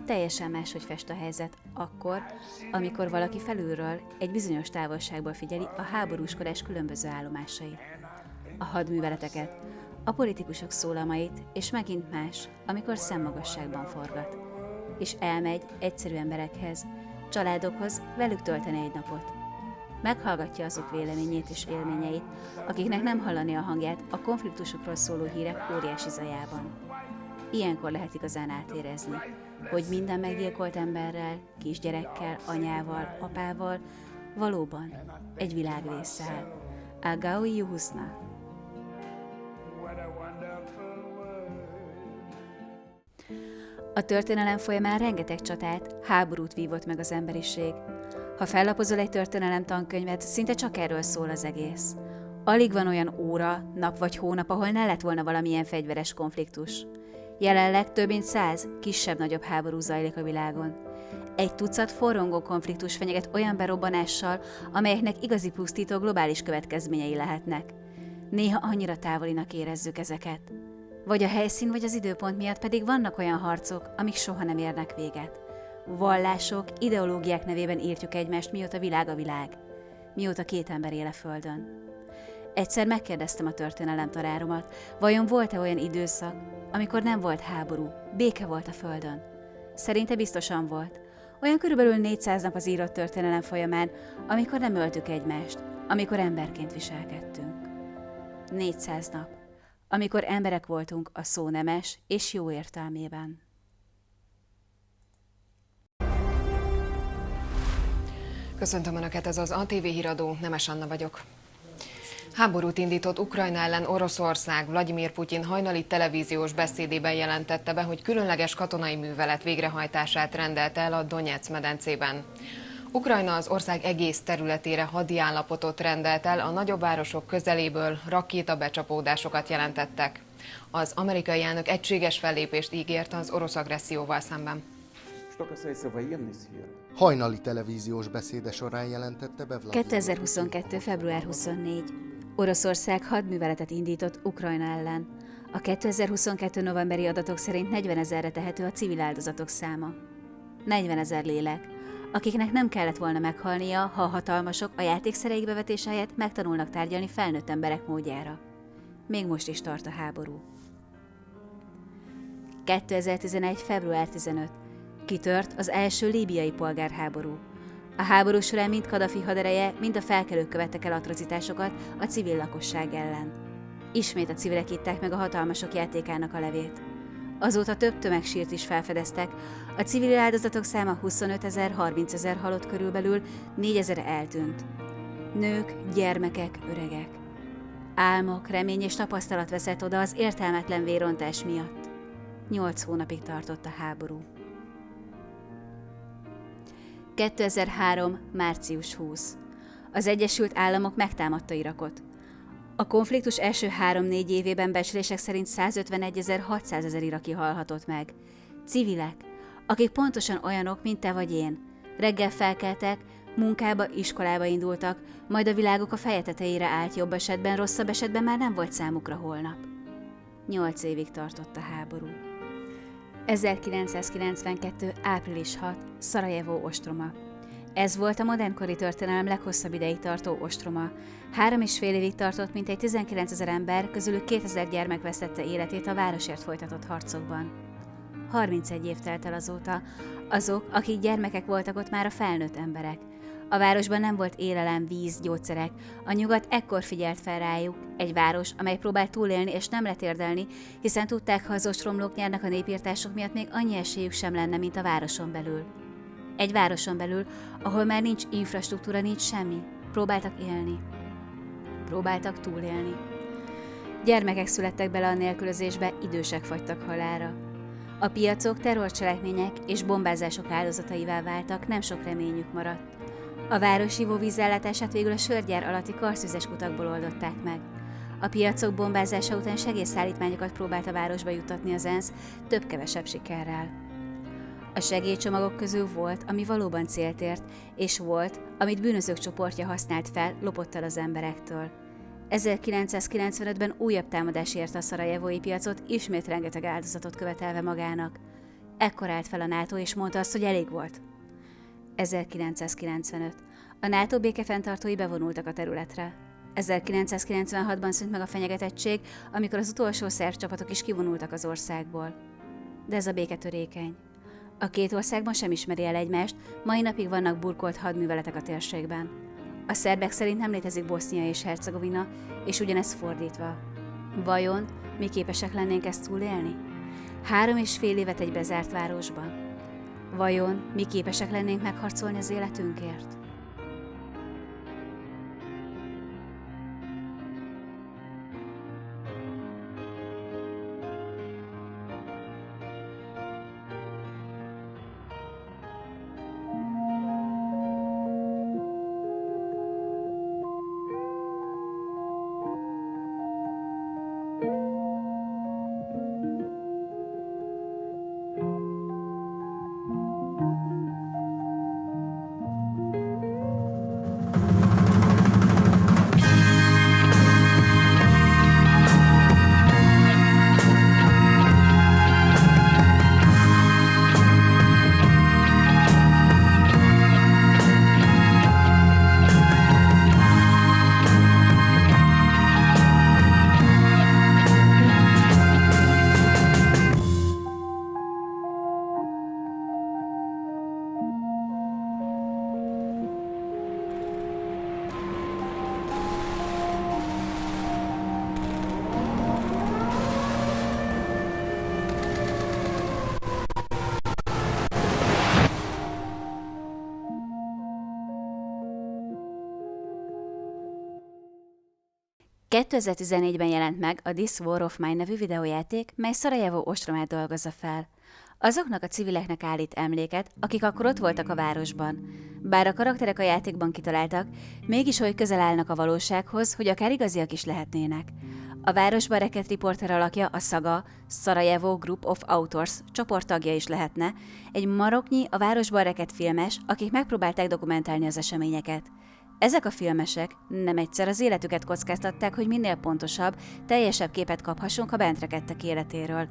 Teljesen máshogy fest a helyzet akkor, amikor valaki felülről egy bizonyos távolságból figyeli a háborúskodás különböző állomásait, a hadműveleteket, a politikusok szólamait, és megint más, amikor szemmagasságban forgat, és elmegy egyszerű emberekhez, családokhoz velük tölteni egy napot. Meghallgatja azok véleményét és élményeit, akiknek nem hallani a hangját a konfliktusokról szóló hírek óriási zajában. Ilyenkor lehet igazán átérezni, hogy minden meggyilkolt emberrel, kisgyerekkel, anyával, apával valóban egy világrész áll. Agaui Juhusna. A történelem folyamán rengeteg csatát, háborút vívott meg az emberiség. Ha fellapozol egy történelem tankönyvet, szinte csak erről szól az egész. Alig van olyan óra, nap vagy hónap, ahol ne lett volna valamilyen fegyveres konfliktus. Jelenleg több mint 100 kisebb-nagyobb háború zajlik a világon. Egy tucat forrongó konfliktus fenyeget olyan berobbanással, amelyeknek igazi pusztító globális következményei lehetnek. Néha annyira távolinak érezzük ezeket. Vagy a helyszín, vagy az időpont miatt pedig vannak olyan harcok, amik soha nem érnek véget. Vallások, ideológiák nevében írtjuk egymást, mióta világ a világ. Mióta két ember él a földön. Egyszer megkérdeztem a történelem tanáromat, vajon volt-e olyan időszak, amikor nem volt háború, béke volt a földön? Szerinte biztosan volt. Olyan körülbelül 400 nap az írott történelem folyamán, amikor nem öltük egymást, amikor emberként viselkedtünk. 400 nap, amikor emberek voltunk a szó nemes és jó értelmében. Köszöntöm Önöket, ez az ATV híradó, Nemes Anna vagyok. Háborút indított Ukrajna ellen Oroszország. Vladimir Putyin hajnali televíziós beszédében jelentette be, hogy különleges katonai művelet végrehajtását rendelte el a Donyeck medencében. Ukrajna az ország egész területére hadi állapotot rendelt el, a nagyobb városok közeléből rakétabecsapódásokat jelentettek. Az amerikai elnök egységes fellépést ígért az orosz agresszióval szemben. Hajnali televíziós beszéde során jelentette be Vladimir 2022. február 24. Oroszország hadműveletet indított Ukrajna ellen. A 2022. novemberi adatok szerint 40 000-re tehető a civil áldozatok száma. 40 000 lélek, akiknek nem kellett volna meghalnia, ha a hatalmasok a játékszereik bevetése helyett megtanulnak tárgyalni felnőtt emberek módjára. Még most is tart a háború. 2011. február 15. Kitört az első líbiai polgárháború. A háború során mind Kadafi hadereje, mind a felkelők követtek el atrocitásokat a civil lakosság ellen. Ismét a civilek itták meg a hatalmasok játékának a levét. Azóta több tömegsírt is felfedeztek, a civil áldozatok száma 25 000, 30 000 halott körülbelül, 4 000 eltűnt. Nők, gyermekek, öregek. Álmok, remény és tapasztalat veszett oda az értelmetlen vérontás miatt. 8 hónapig tartott a háború. 2003. március 20. Az Egyesült Államok megtámadta Irakot. A konfliktus első 3-4 évében becslések szerint 151 600 iraki halhatott meg. Civilek, akik pontosan olyanok, mint te vagy én. Reggel felkeltek, munkába, iskolába indultak, majd a világok a feje tetejére állt, jobb esetben, rosszabb esetben már nem volt számukra holnap. 8 évig tartott a háború. 1992. április 6. Szarajevó ostroma. Ez volt a modernkori történelem leghosszabb ideig tartó ostroma. 3,5 évig tartott, mintegy 19 000 ember, közülük 2000 gyermek vesztette életét a városért folytatott harcokban. 31 év telt el azóta. Azok, akik gyermekek voltak ott, már a felnőtt emberek. A városban nem volt élelem, víz, gyógyszerek. A nyugat ekkor figyelt fel rájuk, egy város, amely próbált túlélni és nem letérdelni, hiszen tudták, ha az ostromlók nyernek a népírtások miatt, még annyi esélyük sem lenne, mint a városon belül. Egy városon belül, ahol már nincs infrastruktúra, nincs semmi. Próbáltak élni. Próbáltak túlélni. Gyermekek születtek bele a nélkülözésbe, idősek fagytak halálra. A piacok terrorcselekmények és bombázások áldozataivá váltak, nem sok reményük maradt. A város ivóvízellátását végül a sörgyár alatti karszűzes kutakból oldották meg. A piacok bombázása után segélyszállítmányokat próbált a városba juttatni az ENSZ, több-kevesebb sikerrel. A segélycsomagok közül volt, ami valóban célt ért, és volt, amit bűnözők csoportja használt fel, lopott el az emberektől. 1995-ben újabb támadás érte a szarajevói piacot, ismét rengeteg áldozatot követelve magának. Ekkor állt fel a NATO és mondta azt, hogy elég volt. 1995. A NATO békefenntartói bevonultak a területre. 1996-ban szűnt meg a fenyegetettség, amikor az utolsó szerb csapatok is kivonultak az országból. De ez a béke törékeny. A két országban sem ismeri el egymást, mai napig vannak burkolt hadműveletek a térségben. A szerbek szerint nem létezik Bosznia és Hercegovina, és ugyanez fordítva. Vajon mi képesek lennénk ezt túlélni? 3,5 évet egy bezárt városban. Vajon mi képesek lennénk megharcolni az életünkért? ...2014-ben jelent meg a This War of Mine nevű videójáték, mely Szarajevó ostromát dolgozza fel. Azoknak a civileknek állít emléket, akik akkor ott voltak a városban. Bár a karakterek a játékban kitaláltak, mégis oly közel állnak a valósághoz, hogy akár igaziak is lehetnének. A városban rekedt riporter alakja a SAGA, Sarajevo Group of Authors csoporttagja is lehetne, egy maroknyi a városban rekedt filmes, akik megpróbálták dokumentálni az eseményeket. Ezek a filmesek nem egyszer az életüket kockáztatták, hogy minél pontosabb, teljesebb képet kaphassunk a bent rekedtek életéről.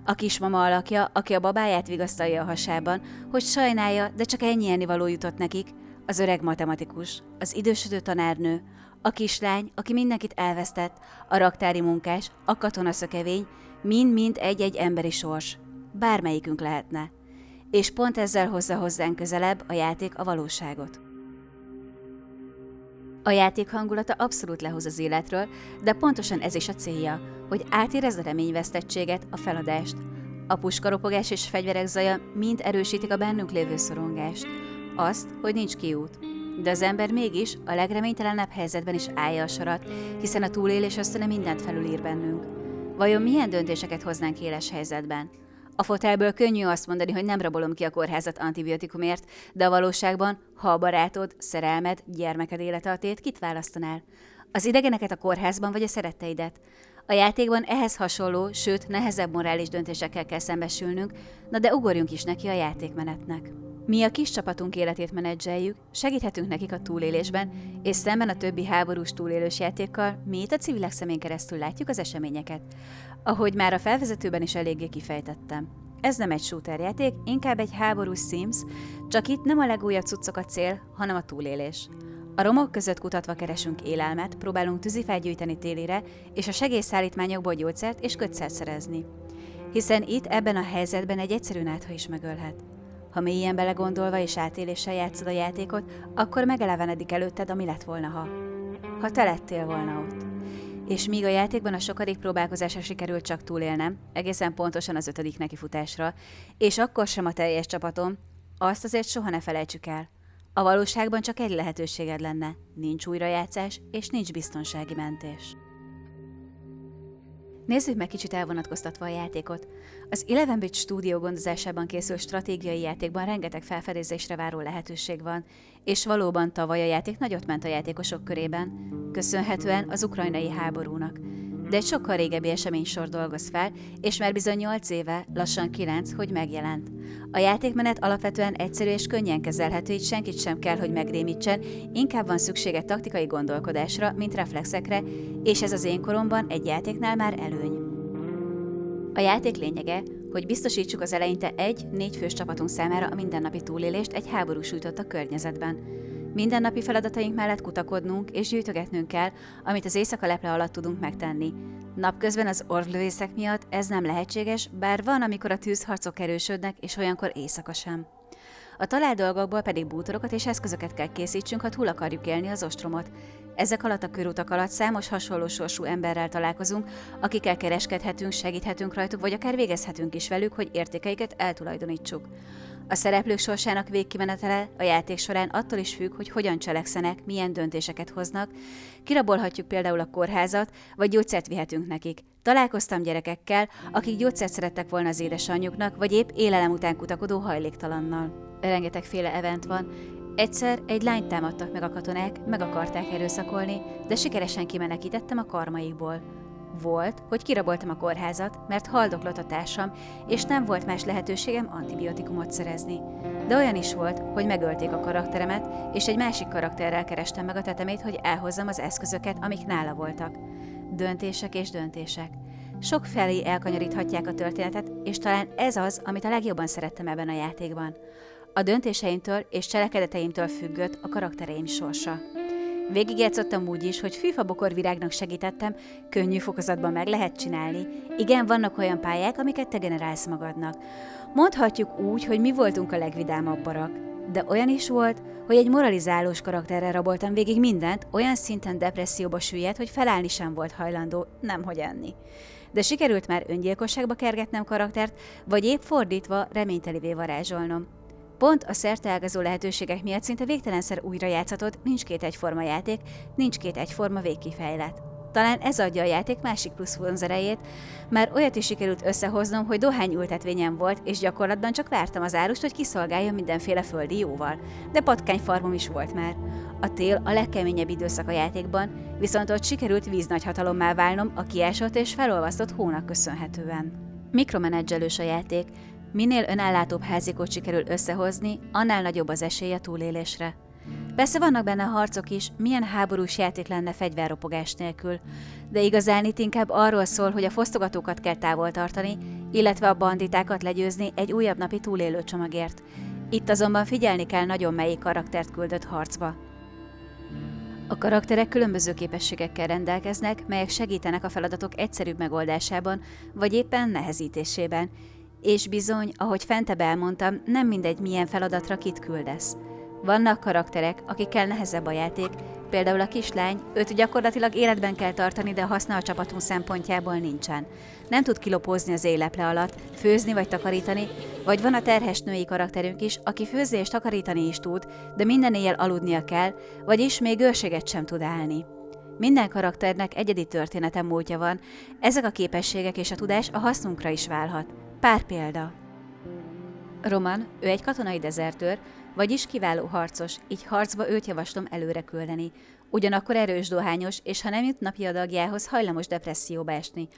A kismama alakja, aki a babáját vigasztalja a hasában, hogy sajnálja, de csak ennyi ennivaló jutott nekik, az öreg matematikus, az idősödő tanárnő, a kislány, aki mindenkit elvesztett, a raktári munkás, a katonaszökevény, mind-mind egy-egy emberi sors. Bármelyikünk lehetne. És pont ezzel hozza hozzánk közelebb a játék a valóságot. A játék hangulata abszolút lehoz az életről, de pontosan ez is a célja, hogy átérezd a reményvesztettséget, a feladást. A puskaropogás és fegyverek zaja mind erősítik a bennünk lévő szorongást. Azt, hogy nincs kiút. De az ember mégis a legreménytelenebb helyzetben is állja a sarat, hiszen a túlélés ösztöne mindent felülír bennünk. Vajon milyen döntéseket hoznánk éles helyzetben? A fotelből könnyű azt mondani, hogy nem rabolom ki a kórházat antibiotikumért, de a valóságban, ha a barátod, szerelmed, gyermeked élete a tét, kit választanál? Az idegeneket a kórházban vagy a szeretteidet? A játékban ehhez hasonló, sőt nehezebb morális döntésekkel kell szembesülnünk, na de ugorjunk is neki a játékmenetnek. Mi a kis csapatunk életét menedzseljük, segíthetünk nekik a túlélésben, és szemben a többi háborús túlélős játékkal mi itt a civilek szemén keresztül látjuk az eseményeket. Ahogy már a felvezetőben is eléggé kifejtettem. Ez nem egy shooter játék, inkább egy háborús Sims, csak itt nem a legújabb cuccok a cél, hanem a túlélés. A romok között kutatva keresünk élelmet, próbálunk tűzifát gyűjteni télire, és a segélyszállítmányokból gyógyszert és kötszert szerezni. Hiszen itt ebben a helyzetben egy egyszerű nátha is megölhet. Ha mélyen belegondolva és átéléssel játszod a játékot, akkor megelevenedik előtted, ami lett volna, ha te lettél volna ott. És míg a játékban a sokadik próbálkozásra sikerült csak túlélnem, egészen pontosan az 5. nekifutásra, és akkor sem a teljes csapatom, azt azért soha ne felejtsük el. A valóságban csak egy lehetőséged lenne, nincs újrajátszás és nincs biztonsági mentés. Nézzük meg kicsit elvonatkoztatva a játékot. Az 11-bit stúdió gondozásában készült stratégiai játékban rengeteg felfedezésre váró lehetőség van, és valóban tavaly a játék nagyot ment a játékosok körében, köszönhetően az ukrajnai háborúnak. de egy sokkal régebbi eseménysor dolgoz fel, és már bizony 8 éve, lassan 9, hogy megjelent. A játékmenet alapvetően egyszerű és könnyen kezelhető, így senkit sem kell, hogy megrémítsen, inkább van szüksége taktikai gondolkodásra, mint reflexekre, és ez az én koromban egy játéknál már előny. A játék lényege, hogy biztosítsuk az eleinte 1-4 fős csapatunk számára a mindennapi túlélést egy háború sújtotta környezetben. Mindennapi feladataink mellett kutakodnunk és gyűjtögetnünk kell, amit az éjszaka leple alatt tudunk megtenni. Napközben az orvlövészek miatt ez nem lehetséges, bár van, amikor a tűzharcok erősödnek, és olyankor éjszaka sem. A talált dolgokból pedig bútorokat és eszközöket kell készítsünk, ha túl akarjuk élni az ostromot. Ezek alatt a körutak alatt számos hasonló sorsú emberrel találkozunk, akikkel kereskedhetünk, segíthetünk rajtuk, vagy akár végezhetünk is velük, hogy értékeiket eltulajdonítsuk. A szereplők sorsának végkimenetele a játék során attól is függ, hogy hogyan cselekszenek, milyen döntéseket hoznak. Kirabolhatjuk például a kórházat, vagy gyógyszert vihetünk nekik. Találkoztam gyerekekkel, akik gyógyszert szerettek volna az édesanyjuknak, vagy épp élelem után kutakodó hajléktalannal. Rengetegféle event van. Egyszer egy lányt támadtak meg a katonák, meg akarták erőszakolni, de sikeresen kimenekítettem a karmaikból. Volt, hogy kiraboltam a kórházat, mert haldoklott a társam, és nem volt más lehetőségem antibiotikumot szerezni. De olyan is volt, hogy megölték a karakteremet, és egy másik karakterrel kerestem meg a tetemét, hogy elhozzam az eszközöket, amik nála voltak. Döntések és döntések. Sok felé elkanyaríthatják a történetet, és talán ez az, amit a legjobban szerettem ebben a játékban. A döntéseimtől és cselekedeteimtől függött a karaktereim sorsa. Végigjátszottam úgy is, hogy fűfabokorvirágnak segítettem, könnyű fokozatban meg lehet csinálni. Igen, vannak olyan pályák, amiket te generálsz magadnak. Mondhatjuk úgy, hogy mi voltunk a legvidámabbak. De olyan is volt, hogy egy moralizálós karakterrel raboltam végig mindent, olyan szinten depresszióba süllyedt, hogy felállni sem volt hajlandó, nemhogy enni. De sikerült már öngyilkosságba kergetnem karaktert, vagy épp fordítva reménytelivé varázsolnom. Pont a szerteágazó lehetőségek miatt szinte végtelenszer újra játszhatod, nincs két egyforma játék, nincs két egyforma végkifejlet. Talán ez adja a játék másik plusz vonzerejét, már olyat is sikerült összehoznom, hogy dohányültetvényem volt, és gyakorlatban csak vártam az árust, hogy kiszolgáljon mindenféle földi jóval. De patkányfarmom is volt már. A tél a legkeményebb időszak a játékban, viszont ott sikerült víznagyhatalommá válnom a kiásott és felolvasztott hónak köszönhetően. Mikromenedzselős a játék. Minél önellátóbb házikot sikerül összehozni, annál nagyobb az esély a túlélésre. Persze vannak benne harcok is, milyen háborús játék lenne fegyverropogás nélkül, de igazán itt inkább arról szól, hogy a fosztogatókat kell távol tartani, illetve a banditákat legyőzni egy újabb napi túlélő csomagért. Itt azonban figyelni kell nagyon, melyik karaktert küldött harcba. A karakterek különböző képességekkel rendelkeznek, melyek segítenek a feladatok egyszerűbb megoldásában, vagy éppen nehezítésében. És bizony, ahogy fentebb elmondtam, nem mindegy, milyen feladatra kit küldesz. Vannak karakterek, akikkel nehezebb a játék, például a kislány, őt gyakorlatilag életben kell tartani, de haszna a csapatunk szempontjából nincsen. Nem tud kilopózni az éjleple alatt, főzni vagy takarítani, vagy van a terhes női karakterünk is, aki főzni és takarítani is tud, de minden éjjel aludnia kell, vagyis még őrséget sem tud állni. Minden karakternek egyedi története, múltja van, ezek a képességek és a tudás a hasznunkra is válhat. Pár példa. Roman, ő egy katonai dezertőr, vagyis kiváló harcos, így harcba őt javaslom előre küldeni. Ugyanakkor erős dohányos, és ha nem jut napi adagjához, hajlamos depresszióba esni.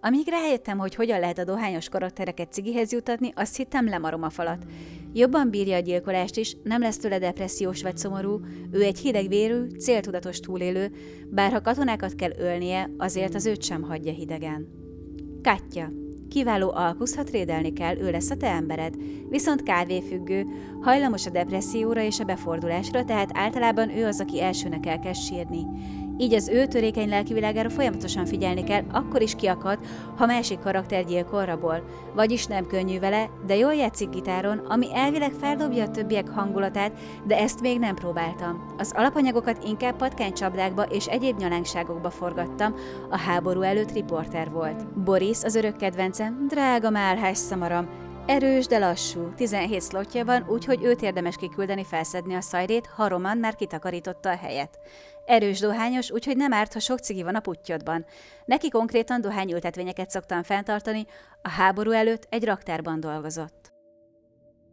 Amíg rájöttem, hogy hogyan lehet a dohányos karaktereket cigihez jutatni, azt hittem lemarom a falat. Jobban bírja a gyilkolást is, nem lesz tőle depressziós vagy szomorú, ő egy hidegvérű, céltudatos túlélő, bár ha katonákat kell ölnie, azért az őt sem hagyja hidegen. Katja. Kiváló alkusz, ha trédelni kell, ő lesz a te embered, viszont kávéfüggő, hajlamos a depresszióra és a befordulásra, tehát általában ő az, aki elsőnek elkezd sírni. Így az ő törékeny lelkivilágára folyamatosan figyelni kell, akkor is kiakad, ha másik karakter gyilkol rabol. Vagyis nem könnyű vele, de jól játszik gitáron, ami elvileg feldobja a többiek hangulatát, de ezt még nem próbáltam. Az alapanyagokat inkább patkánycsapdákba és egyéb nyalánkságokba forgattam, a háború előtt riporter volt. Boris, az örök kedvencem, drága málhás szamaram, erős, de lassú, 17 szlotja van, úgyhogy őt érdemes kiküldeni felszedni a szajrét, ha Roman már kitakarította a helyet. Erős dohányos, úgyhogy nem árt, ha sok cigi van a puttyodban. Neki konkrétan dohányültetvényeket szoktam fenntartani, a háború előtt egy raktárban dolgozott.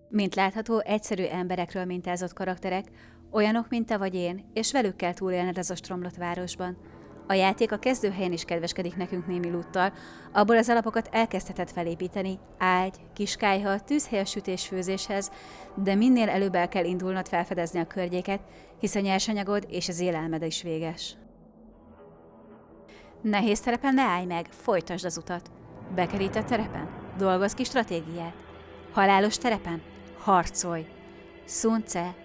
Mint látható, egyszerű emberekről mintázott karakterek, olyanok, mint te vagy én, és velük kell túlélned az ostromlott városban. A játék a kezdőhelyen is kedveskedik nekünk némi lúttal, abból az alapokat elkezdheted felépíteni, ágy, kiskályha, tűzhely a sütés-főzéshez, de minél előbb el kell indulnod felfedezni a környéket, hisz a nyersanyagod és az élelmed is véges. Nehéz terepen ne állj meg, folytasd az utat. Bekerített terepen? Dolgozz ki stratégiát. Halálos terepen? Harcolj. Sun Tse,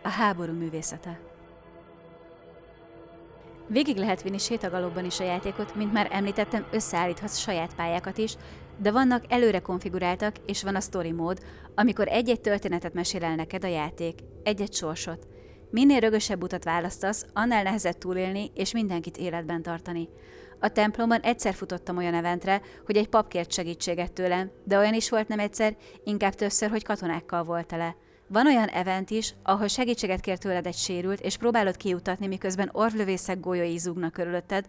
a háború művészete. Végig lehet vinni sétagalopban is a játékot, mint már említettem, összeállíthatsz saját pályákat is, de vannak előre konfiguráltak, és van a story mód, amikor egy-egy történetet mesél el neked a játék, egy-egy sorsot. Minél rögösebb utat választasz, annál nehezebb túlélni és mindenkit életben tartani. A templomban egyszer futottam olyan eventre, hogy egy pap kért segítséget tőlem, de olyan is volt nem egyszer, inkább többször, hogy katonákkal volt tele. Van olyan event is, ahol segítséget kér tőled egy sérült, és próbálod kiutatni, miközben orvlövészek golyói zúgnak körülötted.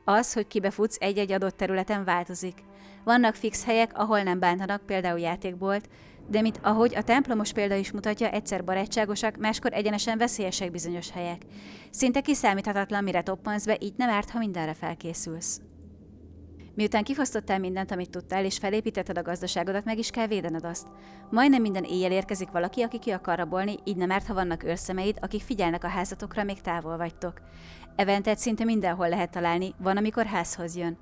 Az, hogy kibefutsz egy-egy adott területen változik. Vannak fix helyek, ahol nem bántanak, például játékbolt, de mint ahogy a templomos példa is mutatja, egyszer barátságosak, máskor egyenesen veszélyesek bizonyos helyek. Szinte kiszámíthatatlan, mire toppansz be, így nem árt, ha mindenre felkészülsz. Miután kifosztottál mindent, amit tudtál, és felépítetted a gazdaságodat, meg is kell védened azt. Majdnem minden éjjel érkezik valaki, aki ki akar rabolni, így nem árt, ha vannak őrszemeid, akik figyelnek a házatokra, még távol vagytok. Eventet szinte mindenhol lehet találni, van, amikor házhoz jön.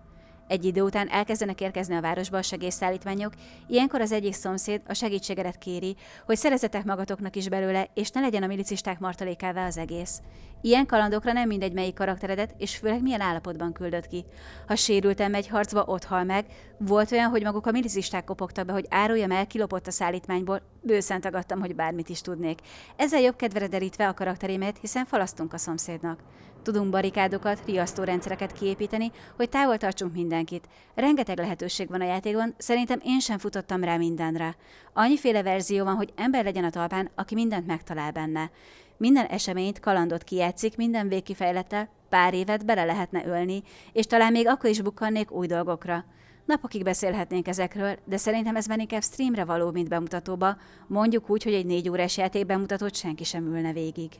Egy idő után elkezdenek érkezni a városba a segélyszállítmányok, ilyenkor az egyik szomszéd a segítségedet kéri, hogy szerezzetek magatoknak is belőle, és ne legyen a milicisták martalékává az egész. Ilyen kalandokra nem mindegy melyik karakteredet, és főleg milyen állapotban küldöd ki. Ha sérülten megy harcba, ott hal meg. Volt olyan, hogy maguk a milicisták kopogtak be, hogy áruljam el, kilopott a szállítmányból, bőszen tagadtam, hogy bármit is tudnék. Ezzel jobb kedvre derítve a karakterémet, hiszen falasztunk a szomszédnak. Tudunk barikádokat, riasztórendszereket kiépíteni, hogy távol tartsunk mindenkit. Rengeteg lehetőség van a játékban, szerintem én sem futottam rá mindenre. Annyiféle verzió van, hogy ember legyen a talpán, aki mindent megtalál benne. Minden eseményt, kalandot kijátszik, minden végkifejlettel, pár évet bele lehetne ölni, és talán még akkor is bukkannék új dolgokra. Napokig beszélhetnénk ezekről, de szerintem ez már inkább streamre való, mint bemutatóba, mondjuk úgy, hogy egy 4 órás játék bemutatót senki sem ülne végig.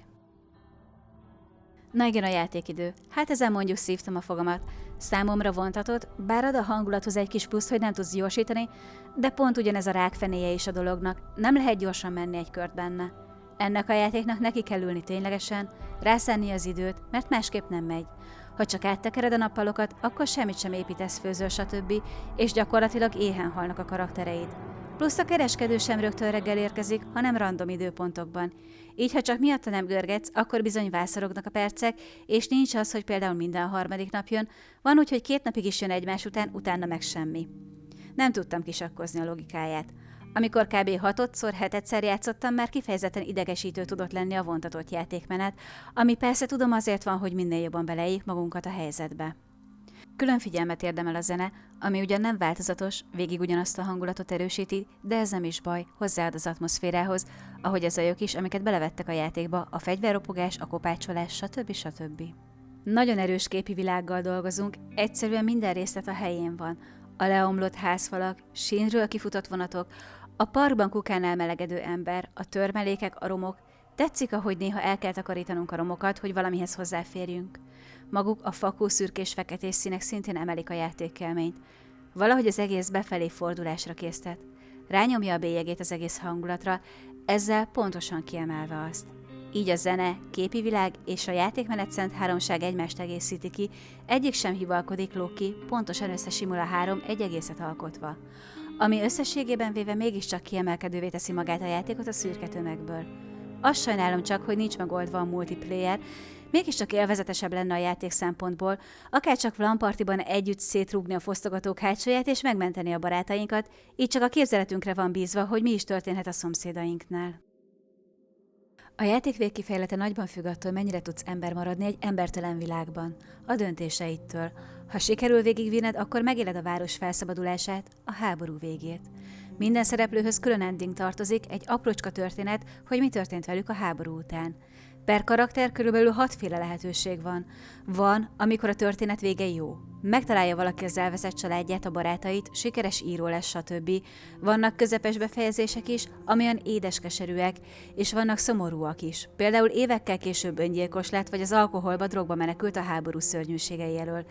Na igen, a játékidő. Hát ezen mondjuk szívtam a fogamat. Számomra vontatott, bár ad a hangulathoz egy kis pluszt, hogy nem tudsz gyorsítani, de pont ugyanez a rákfenéje is a dolognak. Nem lehet gyorsan menni egy kört benne. Ennek a játéknak neki kell ülni ténylegesen, rászánni az időt, mert másképp nem megy. Ha csak áttekered a nappalokat, akkor semmit sem építesz, főzöl, stb., és gyakorlatilag éhen halnak a karaktereid. Plusz a kereskedő sem rögtön reggel érkezik, hanem random időpontokban. Így, ha csak miatta nem görgetsz, akkor bizony vászorognak a percek, és nincs az, hogy például minden harmadik nap jön, van úgy, hogy 2 napig is jön egymás után, utána meg semmi. Nem tudtam kisakkozni a logikáját. Amikor kb. 6-7-szer játszottam, már kifejezetten idegesítő tudott lenni a vontatott játékmenet, ami persze tudom azért van, hogy minél jobban beleéljük magunkat a helyzetbe. Külön figyelmet érdemel a zene, ami ugyan nem változatos, végig ugyanazt a hangulatot erősíti, de ez nem is baj, hozzáad az atmoszférához, ahogy a zajok is, amiket belevettek a játékba, a fegyverropogás, a kopácsolás, stb. Nagyon erős képi világgal dolgozunk, egyszerűen minden részlet a helyén van. A leomlott házfalak, sínről kifutott vonatok, a parkban kukánál melegedő ember, a törmelékek, a romok. Tetszik, ahogy néha el kell takarítanunk a romokat, hogy valamihez hozzáférjünk. Maguk a fakó szürkés feketés színek szintén emelik a játékkelményt. Valahogy az egész befelé fordulásra késztet. Rányomja a bélyegét az egész hangulatra, ezzel pontosan kiemelve azt. Így a zene, képi világ és a játékmenet szent háromság egymást egészíti ki, egyik sem hibalkodik, lóg ki, pontosan összesimul a három egy egészet alkotva. Ami összességében véve mégiscsak kiemelkedővé teszi magát a játékot a szürke tömegből. Azt sajnálom csak, hogy nincs megoldva a multiplayer, mégiscsak élvezetesebb lenne a játék szempontból, akárcsak LAN-partiban együtt szétrúgni a fosztogatók hátsóját és megmenteni a barátainkat, így csak a képzeletünkre van bízva, hogy mi is történhet a szomszédainknál. A játék végkifejlete nagyban függ attól, mennyire tudsz ember maradni egy embertelen világban, a döntéseidtől. Ha sikerül végigvinned, akkor megéled a város felszabadulását, a háború végét. Minden szereplőhöz külön ending tartozik, egy aprócska történet, hogy mi történt velük a háború után. Per karakter körülbelül 6 féle lehetőség van. Van, amikor a történet vége jó. Megtalálja valaki az elveszett családját, a barátait, sikeres író lesz, stb. Vannak közepes befejezések is, amilyen édeskeserűek, és vannak szomorúak is. Például évekkel később öngyilkos lett, vagy az alkoholba, drogba menekült a háború szörnyűségei elől.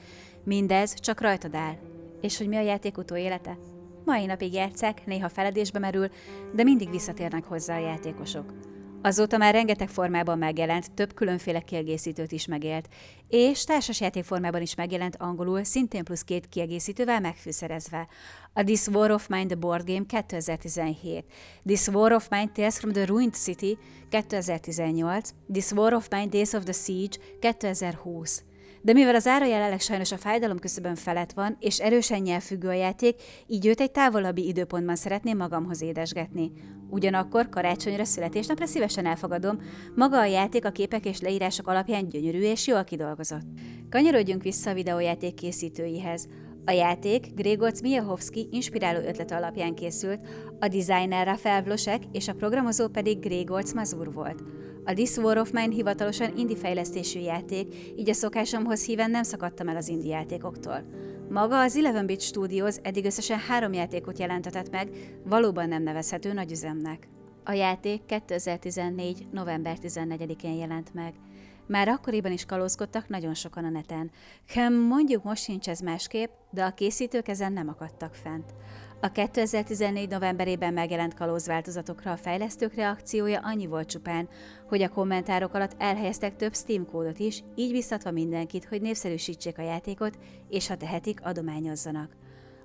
Mindez csak rajtad áll. És hogy mi a játék utóélete? Mai napig játsszák, néha feledésbe merül, de mindig visszatérnek hozzá a játékosok. Azóta már rengeteg formában megjelent, több különféle kiegészítőt is megélt, és társasjáték formában is megjelent angolul, szintén plusz 2 kiegészítővel megfűszerezve. A This War of Mine The Board Game 2017, This War of Mine Tales from the Ruined City 2018, This War of Mine Days of the Siege 2020. De mivel az ára jelenleg sajnos a fájdalom küszöbön felett van, és erősen nyelvfüggő a játék, így őt egy távolabbi időpontban szeretném magamhoz édesgetni. Ugyanakkor karácsonyra, születésnapra szívesen elfogadom, maga a játék a képek és leírások alapján gyönyörű és jól kidolgozott. Kanyarodjunk vissza a videójáték készítőihez. A játék Grzegorz Michałowski inspiráló ötlete alapján készült, a designer Rafał Wloszek és a programozó pedig Grzegorz Mazur volt. A This War of Mine hivatalosan indie fejlesztésű játék, így a szokásomhoz híven nem szakadtam el az indie játékoktól. Maga az 11-bit Studios eddig összesen 3 játékot jelentetett meg, valóban nem nevezhető nagyüzemnek. A játék 2014. november 14-én jelent meg. Már akkoriban is kalózkodtak nagyon sokan a neten. Mondjuk most sincs ez másképp, de a készítők ezen nem akadtak fent. A 2014. novemberében megjelent kalózváltozatokra a fejlesztők reakciója annyi volt csupán, hogy a kommentárok alatt elhelyeztek több Steam kódot is, így biztatva mindenkit, hogy népszerűsítsék a játékot, és ha tehetik, adományozzanak.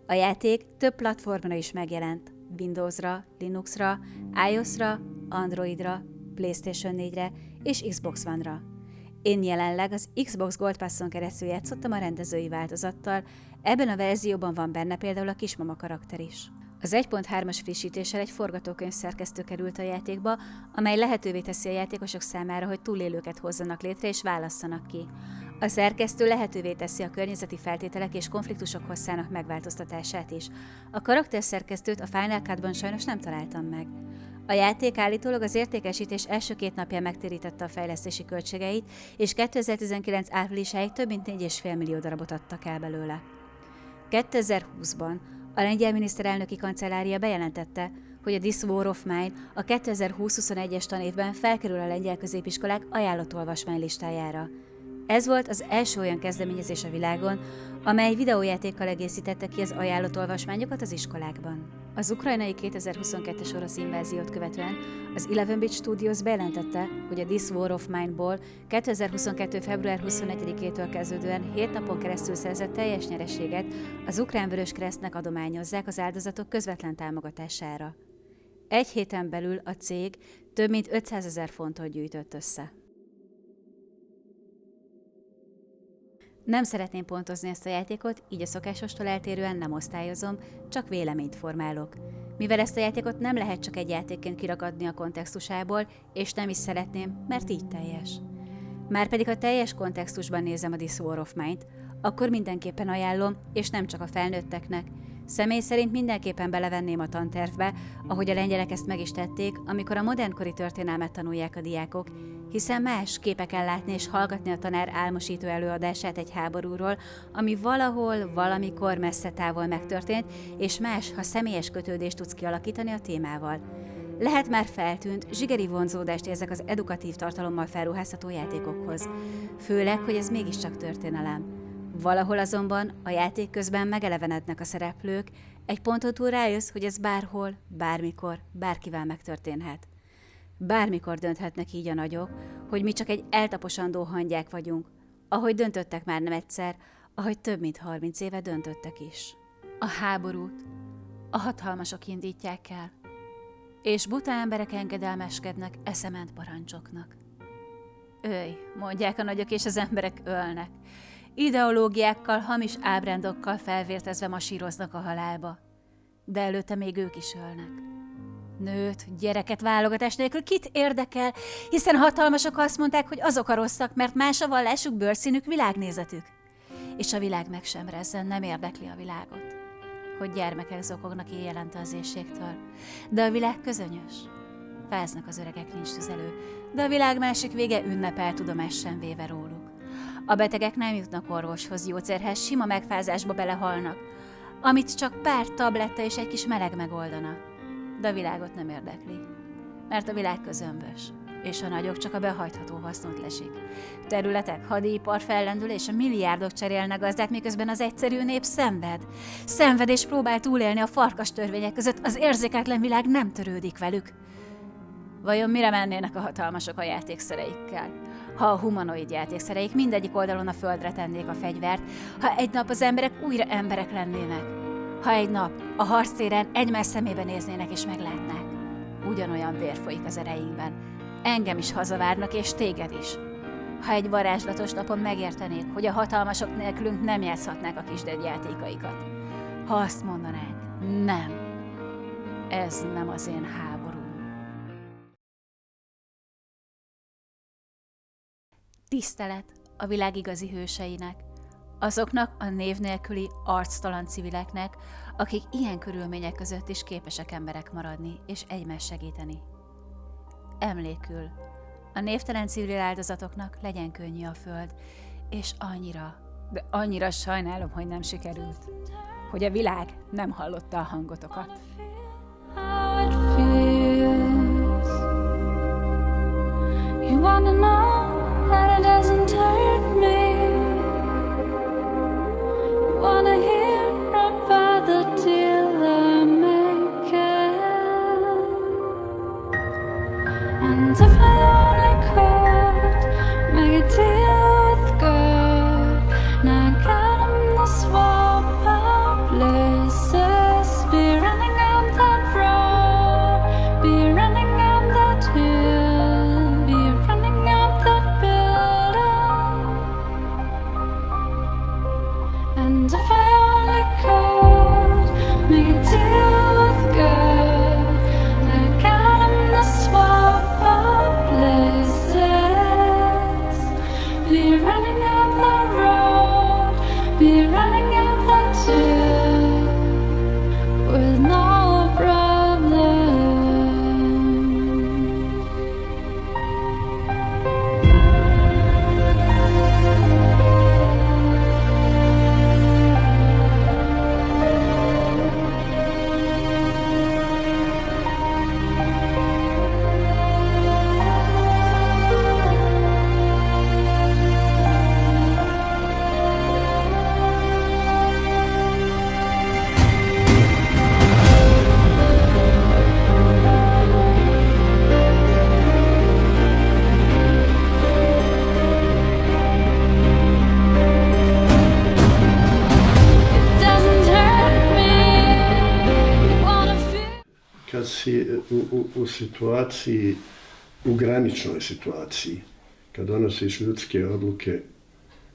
A játék több platformra is megjelent, Windowsra, Linuxra, iOS-ra, Androidra, PlayStation 4-re és Xbox One-ra. Én jelenleg az Xbox Gold Passon keresztül játszottam a rendezői változattal, ebben a verzióban van benne például a kismama karakter is. Az 1.3-as frissítéssel egy forgatókönyv szerkesztő került a játékba, amely lehetővé teszi a játékosok számára, hogy túlélőket hozzanak létre és válasszanak ki. A szerkesztő lehetővé teszi a környezeti feltételek és konfliktusok hosszának megváltoztatását is. A karakterszerkesztőt a Final Cut-ban sajnos nem találtam meg. A játék állítólag az értékesítés első 2 napján megtérítette a fejlesztési költségeit, és 2019 áprilisáig több mint 4,5 millió darabot adtak el belőle. 2020-ban a lengyel miniszterelnöki kancellária bejelentette, hogy a This War of Mine a 2020-21-es tanévben felkerül a lengyel középiskolák ajánlott olvasmány listájára. Ez volt az első olyan kezdeményezés a világon, amely videójátékkal egészítette ki az ajánlott olvasmányokat az iskolákban. Az ukrajnai 2022-es orosz inváziót követően az 11-bit Studios bejelentette, hogy a This War of Mine-ból 2022. február 21-től kezdődően 7 napon keresztül szerzett teljes nyereséget az Ukrán Vöröskeresztnek adományozzák az áldozatok közvetlen támogatására. Egy héten belül a cég több mint 500 000 fontot gyűjtött össze. Nem szeretném pontozni ezt a játékot, így a szokásostól eltérően nem osztályozom, csak véleményt formálok. Mivel ezt a játékot nem lehet csak egy játékként kirakadni a kontextusából, és nem is szeretném, mert így teljes. Márpedig ha teljes kontextusban nézem a This War of Mine-t, akkor mindenképpen ajánlom, és nem csak a felnőtteknek. Személy szerint mindenképpen belevenném a tantervbe, ahogy a lengyelek ezt meg is tették, amikor a modernkori történelmet tanulják a diákok, hiszen más képeken látni és hallgatni a tanár álmosító előadását egy háborúról, ami valahol, valamikor messze távol megtörtént, és más, ha személyes kötődést tudsz kialakítani a témával. Lehet már feltűnt, zsigeri vonzódást érzek az edukatív tartalommal felruházható játékokhoz. Főleg, hogy ez mégiscsak történelem. Valahol azonban a játék közben megelevenednek a szereplők, egy ponton túl rájössz, hogy ez bárhol, bármikor, bárkivel megtörténhet. Bármikor dönthetnek így a nagyok, hogy mi csak egy eltaposandó hangyák vagyunk, ahogy döntöttek már nem egyszer, ahogy több mint 30 éve döntöttek is. A háborút a hatalmasok indítják el, és buta emberek engedelmeskednek eszement parancsoknak. Őj, mondják a nagyok, és az emberek ölnek. Ideológiákkal, hamis ábrándokkal felvértezve masíroznak a halálba. De előtte még ők is ölnek. Nőt, gyereket válogatás nélkül kit érdekel, hiszen hatalmasok azt mondták, hogy azok a rosszak, mert más a vallásuk, bőrszínük, világnézetük. És a világ meg sem rezzen, nem érdekli a világot. Hogy gyermekek zokognak éjjelente az éjségtől. De a világ közönyös. Fáznak az öregek, nincs tüzelő, de a világ másik vége ünnepel tudomássen véve róluk. A betegek nem jutnak orvoshoz, gyógyszerhez, sima megfázásba belehalnak, amit csak pár tabletta és egy kis meleg megoldana. De a világot nem érdekli, mert a világ közömbös, és a nagyok csak a behajtható hasznot lesik. Területek, hadipar fellendül, és a milliárdok cserélnek gazdát, miközben az egyszerű nép szenved. Szenved és próbál túlélni a farkas törvények között, az érzéketlen világ nem törődik velük. Vajon mire mennének a hatalmasok a játékszereikkel? Ha a humanoid játékszereik mindegyik oldalon a földre tennék a fegyvert, ha egy nap az emberek újra emberek lennének, ha egy nap a harctéren egymás szemébe néznének és meglátnák. Ugyanolyan vér folyik az ereinkben. Engem is hazavárnak, és téged is. Ha egy varázslatos napon megértenék, hogy a hatalmasok nélkülünk nem játszhatnák a kisdegy játékaikat. Ha azt mondanánk, nem, ez nem az én háborúm. Tisztelet a világ igazi hőseinek, azoknak a név nélküli, arctalan civileknek, akik ilyen körülmények között is képesek emberek maradni és egymást segíteni. Emlékül, a névtelen civil áldozatoknak legyen könnyű a föld, és annyira, de annyira sajnálom, hogy nem sikerült, hogy a világ nem hallotta a hangotokat. You wanna know that it doesn't hurt me? You wanna hear about the deal I'm making? And if I only could make a deal with God, now I got him the swap of places. Be running up that road, be running up that hill, be running up that building. And if I only could make a deal with God, I got him the swap of places. Be running up that road, be running up that hill with no problem. Kad si u situaciji, u graničnoj situaciji, kad donosiš ljudske odluke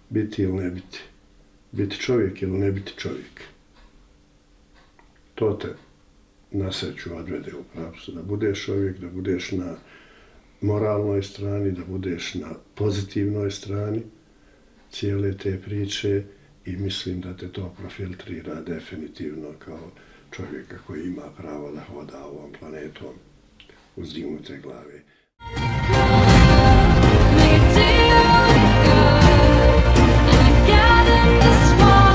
biti ili ne biti, biti čovjek ili ne biti čovjek, to te na sreću odvede u pravcu, da budeš čovjek, da budeš na moralnoj strani, da budeš na pozitivnoj strani cijele te priče i mislim da te to profiltrira definitivno kao čovjeka koji ima pravo da hoda ovom planetom uzdignute glave. Got him the spot.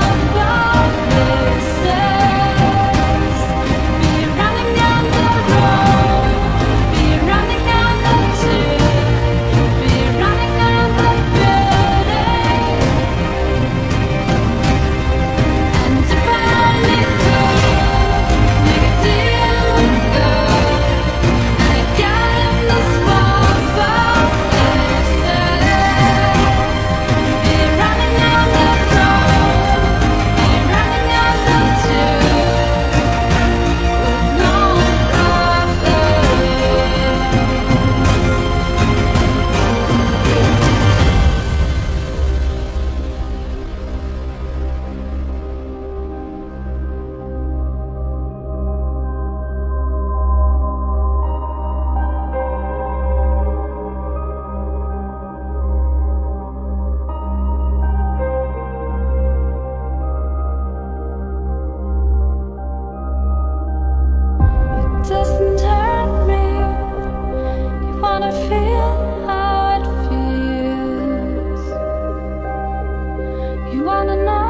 na na